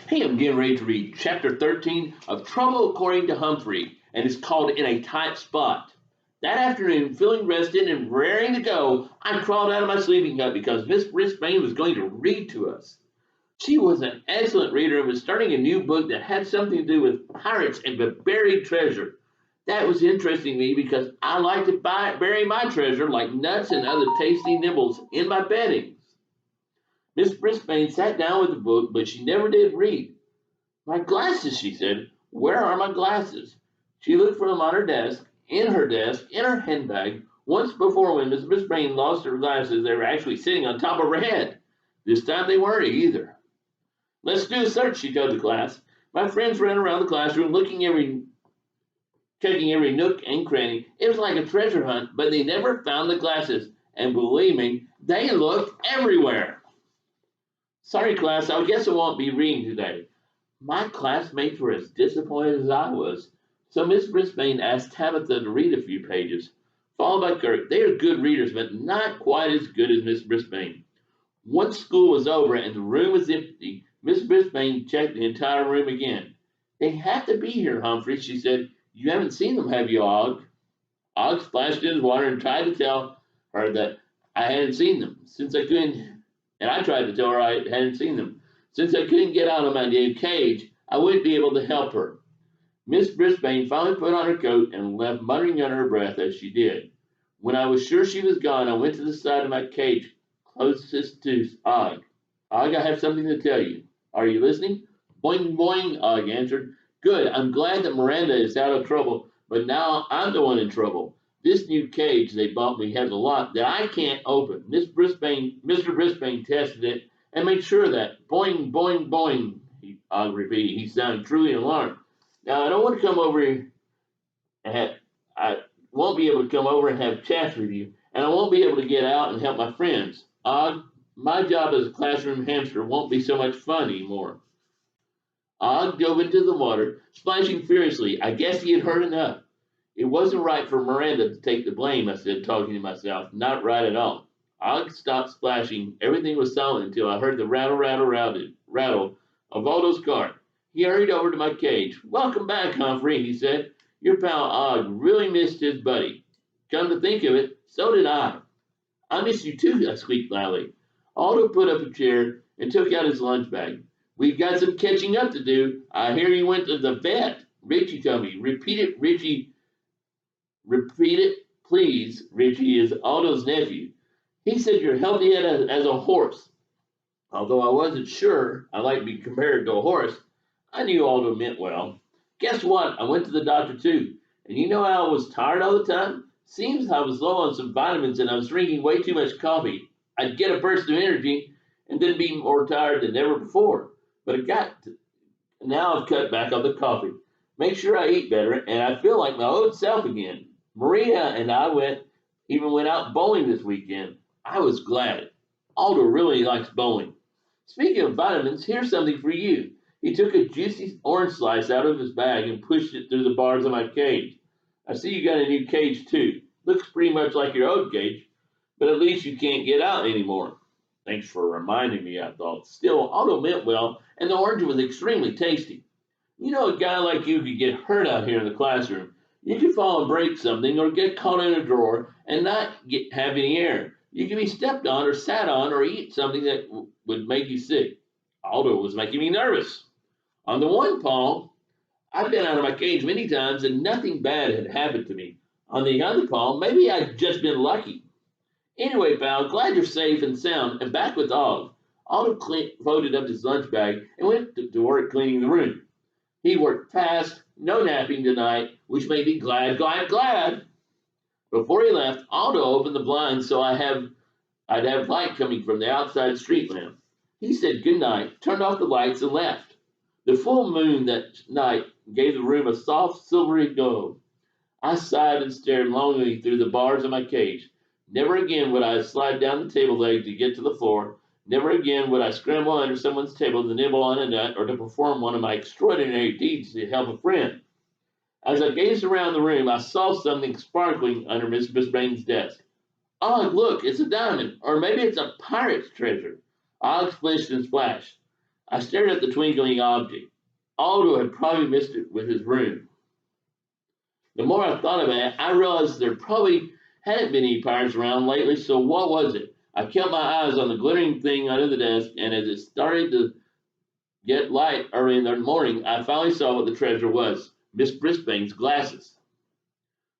Hey, I'm getting ready to read chapter 13 of Trouble According to Humphrey, and it's called In a Tight Spot. That afternoon, feeling rested and raring to go, I crawled out of my sleeping hut because Miss Brisbane was going to read to us. She was an excellent reader and was starting a new book that had something to do with pirates and the buried treasure. That was interesting to me because I like to bury my treasure like nuts and other tasty nibbles in my beddings. Miss Brisbane sat down with the book, but she never did read. My glasses, she said. Where are my glasses? She looked for them on her desk, in her handbag. Once before, when Miss Brisbane lost her glasses, they were actually sitting on top of her head. This time they weren't either. Let's do a search, she told the class. My friends ran around the classroom checking every nook and cranny. It was like a treasure hunt, but they never found the glasses. And believe me, they looked everywhere. Sorry, class, I guess I won't be reading today. My classmates were as disappointed as I was, so Miss Brisbane asked Tabitha to read a few pages, followed by Kirk. They are good readers, but not quite as good as Miss Brisbane. Once school was over and the room was empty, Miss Brisbane checked the entire room again. They have to be here, Humphrey, she said. You haven't seen them, have you, Og? Og splashed in his water and tried to tell her that I hadn't seen them, and I tried to tell her I hadn't seen them. Since I couldn't get out of my damn cage, I wouldn't be able to help her. Miss Brisbane finally put on her coat and left, muttering under her breath as she did. When I was sure she was gone, I went to the side of my cage closest to Og. Og, I have something to tell you. Are you listening? Boing, boing, Og answered. Good, I'm glad that Miranda is out of trouble, but now I'm the one in trouble. This new cage they bought me has a lock that I can't open. Mr. Brisbane tested it and made sure that boing, boing, boing, Og repeated. He sounded truly alarmed. Now, I don't want to come over here I won't be able to come over and have chats with you, and I won't be able to get out and help my friends. Og, my job as a classroom hamster won't be so much fun anymore. Og dove into the water, splashing furiously. I guess he had heard enough. It wasn't right for Miranda to take the blame, I said, talking to myself. Not right at all. Og stopped splashing. Everything was silent until I heard the rattle of Aldo's cart. He hurried over to my cage. Welcome back, Humphrey, he said. Your pal Og really missed his buddy. Come to think of it, so did I. I miss you too, I squeaked loudly. Aldo put up a chair and took out his lunch bag. We've got some catching up to do. I hear you went to the vet. Richie told me. Repeat it, Richie. Repeat it, please. Richie is Aldo's nephew. He said you're healthy as a horse. Although I wasn't sure I liked to be compared to a horse, I knew Aldo meant well. Guess what? I went to the doctor too. And you know how I was tired all the time? Seems I was low on some vitamins and I was drinking way too much coffee. I'd get a burst of energy and then be more tired than ever before. But now I've cut back on the coffee. Make sure I eat better, and I feel like my old self again. Maria and I went out bowling this weekend. I was glad. Aldo really likes bowling. Speaking of vitamins, here's something for you. He took a juicy orange slice out of his bag and pushed it through the bars of my cage. I see you got a new cage too. Looks pretty much like your old cage, but at least you can't get out anymore. Thanks for reminding me, I thought. Still, Aldo meant well, and the orange was extremely tasty. You know, a guy like you could get hurt out here in the classroom. You could fall and break something or get caught in a drawer and not have any air. You could be stepped on or sat on or eat something that would make you sick. Aldo was making me nervous. On the one paw, I've been out of my cage many times and nothing bad had happened to me. On the other paw, maybe I'd just been lucky. Anyway, pal, glad you're safe and sound and back with Og. Aldo folded up his lunch bag and went to work cleaning the room. He worked fast, no napping tonight, which made me glad. Before he left, Aldo opened the blinds so I'd have light coming from the outside street lamp. He said good night, turned off the lights, and left. The full moon that night gave the room a soft, silvery glow. I sighed and stared longingly through the bars of my cage. Never again would I slide down the table leg to get to the floor. Never again would I scramble under someone's table to nibble on a nut or to perform one of my extraordinary deeds to help a friend. As I gazed around the room, I saw something sparkling under Miss Brisbane's desk. Og, look, it's a diamond, or maybe it's a pirate's treasure. Og splished and splashed. I stared at the twinkling object. Aldo had probably missed it with his room. The more I thought about it, I realized there probably hadn't been any pirates around lately, so what was it? I kept my eyes on the glittering thing under the desk, and as it started to get light early in the morning, I finally saw what the treasure was: Miss Brisbane's glasses.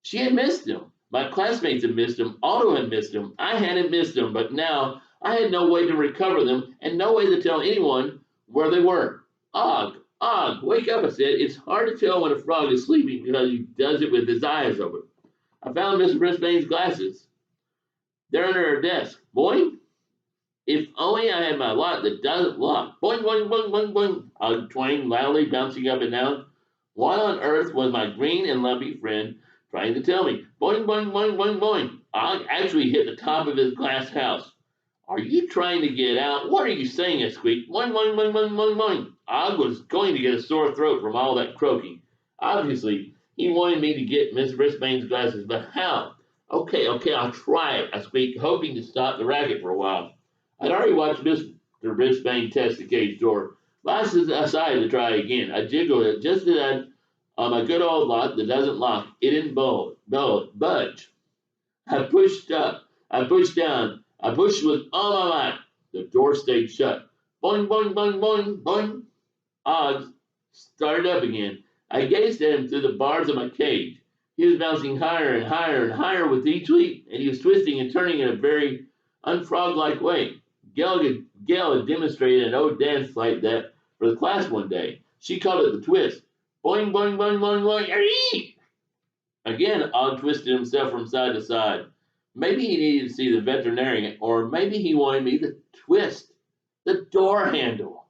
She had missed them. My classmates had missed them. Otto had missed them. I hadn't missed them, but now I had no way to recover them and no way to tell anyone where they were. Og, Og, wake up, I said. It's hard to tell when a frog is sleeping because he does it with his eyes open. I found Miss Brisbane's glasses. They're under her desk. Boing! If only I had my lock that doesn't lock. Boing, boing, boing, boing, boing. Og twanged loudly, bouncing up and down. What on earth was my green and lumpy friend trying to tell me? Boing, boing, boing, boing, boing. Og actually hit the top of his glass house. Are you trying to get out? What are you saying? I squeaked. Boing, boing, boing, boing, boing, boing. Og was going to get a sore throat from all that croaking. Obviously, he wanted me to get Miss Brisbane's glasses, but how? Okay, I'll try it, I squeaked, hoping to stop the racket for a while. I'd already watched Mr. Brisbane test the cage door, but I decided to try again. I jiggled it just as I on my good old lock that doesn't lock. It didn't budge. I pushed up. I pushed down. I pushed with all my might. The door stayed shut. Boing, boing, boing, boing, boing. Odds started up again. I gazed at him through the bars of my cage. He was bouncing higher and higher and higher with each leap, and he was twisting and turning in a very unfrog-like way. Gail had demonstrated an old dance like that for the class one day. She called it the twist. Boing, boing, boing, boing, boing. Eee! Again, Og twisted himself from side to side. Maybe he needed to see the veterinarian, or maybe he wanted me to twist the door handle.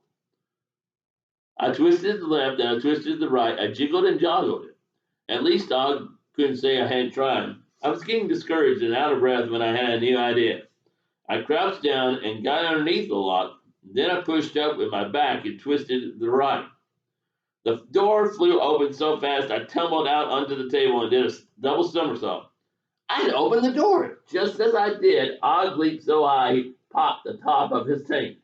I twisted to the left and I twisted to the right. I jiggled and joggled it. At least Og couldn't say I hadn't tried. I was getting discouraged and out of breath when I had a new idea. I crouched down and got underneath the lock. Then I pushed up with my back and twisted to the right. The door flew open so fast I tumbled out onto the table and did a double somersault. I had opened the door. Just as I did, Og leaped so high he popped the top of his tank.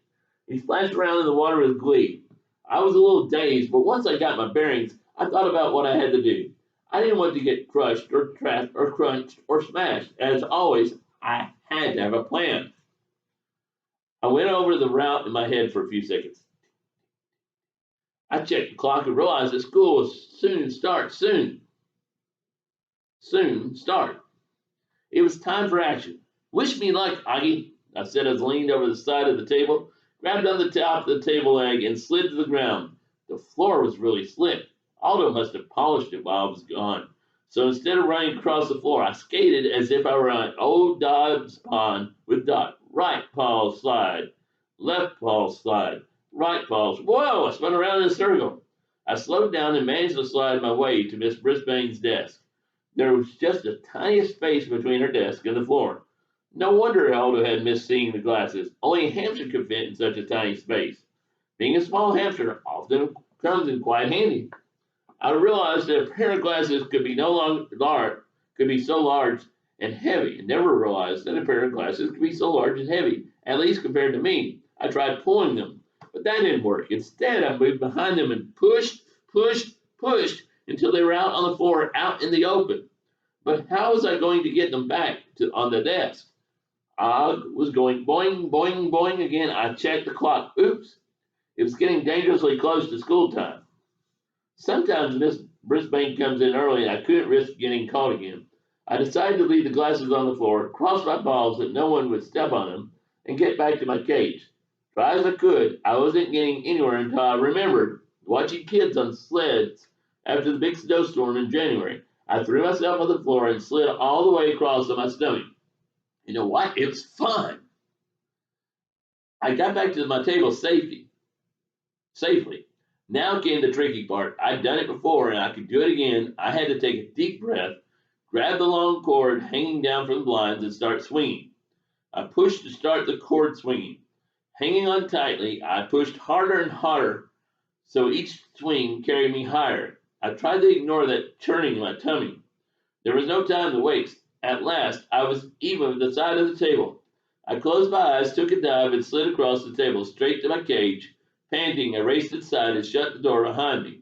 He splashed around in the water with glee. I was a little dazed, but once I got my bearings, I thought about what I had to do. I didn't want to get crushed or trapped or crunched or smashed. As always, I had to have a plan. I went over the route in my head for a few seconds. I checked the clock and realized that school was soon start. It was time for action. Wish me luck, Augie, I said as I leaned over the side of the table, grabbed on the top of the table leg, and slid to the ground. The floor was really slick. Aldo must have polished it while I was gone. So instead of running across the floor, I skated as if I were on old Dobbs Pond with Dot. Right paw slide, left paw slide, right paw. Whoa! I spun around in a circle. I slowed down and managed to slide my way to Miss Brisbane's desk. There was just the tiniest space between her desk and the floor. No wonder Aldo had missed seeing the glasses. Only a hamster could fit in such a tiny space. Being a small hamster often comes in quite handy. I realized that a pair of glasses could be so large and heavy, and never realized that a pair of glasses could be so large and heavy, at least compared to me. I tried pulling them, but that didn't work. Instead, I moved behind them and pushed until they were out on the floor, out in the open. But how was I going to get them back on the desk? Og was going boing, boing, boing again. I checked the clock. Oops, it was getting dangerously close to school time. Sometimes Miss Brisbane comes in early and I couldn't risk getting caught again. I decided to leave the glasses on the floor, cross my balls that no one would step on them, and get back to my cage. Try as I could, I wasn't getting anywhere until I remembered watching kids on sleds after the big snowstorm in January. I threw myself on the floor and slid all the way across on my stomach. You know what? It was fun. I got back to my table safely. Now came the tricky part. I'd done it before and I could do it again. I had to take a deep breath, grab the long cord hanging down from the blinds, and start swinging. I pushed to start the cord swinging. Hanging on tightly, I pushed harder and harder, so each swing carried me higher. I tried to ignore that churning in my tummy. There was no time to waste. At last, I was even with the side of the table. I closed my eyes, took a dive, and slid across the table straight to my cage, Panting, I raced inside and shut the door behind me.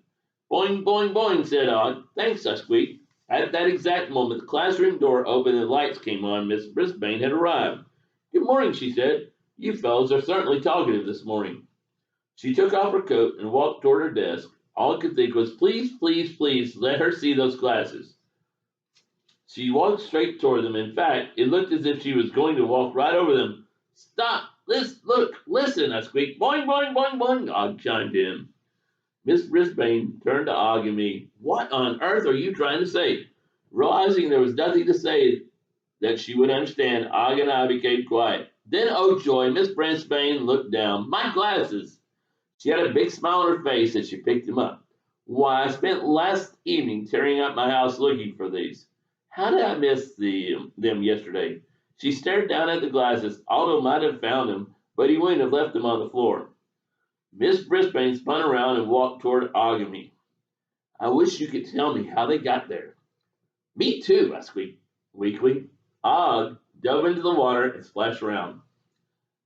Boing, boing, boing, said Og. Thanks, I squeaked. At that exact moment, the classroom door opened and the lights came on. Miss Brisbane had arrived. Good morning, she said. You fellows are certainly talkative this morning. She took off her coat and walked toward her desk. All I could think was, please, please, please, let her see those glasses. She walked straight toward them. In fact, it looked as if she was going to walk right over them. Stop! Listen, I squeaked. Boing, boing, boing, boing, Og chimed in. Miss Brisbane turned to Og and me. What on earth are you trying to say? Realizing there was nothing to say that she would understand, Og and I became quiet. Then, oh joy, Miss Brisbane looked down. My glasses! She had a big smile on her face as she picked them up. Why, I spent last evening tearing up my house looking for these. How did I miss them yesterday? She stared down at the glasses. Aldo might have found them, but he wouldn't have left them on the floor. Miss Brisbane spun around and walked toward Og and me. I wish you could tell me how they got there. Me too, I squeaked weakly. Og dove into the water and splashed around.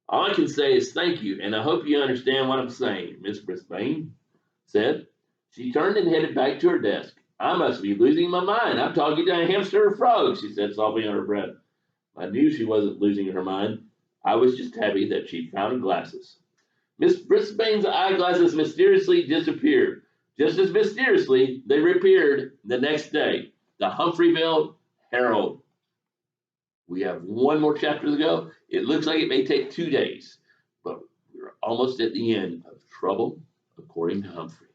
All I can say is thank you, and I hope you understand what I'm saying, Miss Brisbane said. She turned and headed back to her desk. I must be losing my mind. I'm talking to a hamster or frog, she said softly under her breath. I knew she wasn't losing her mind. I was just happy that she'd found her glasses. Miss Brisbane's eyeglasses mysteriously disappeared. Just as mysteriously, they reappeared the next day. The Humphreyville Herald. We have one more chapter to go. It looks like it may take 2 days, but we're almost at the end of Trouble According to Humphrey.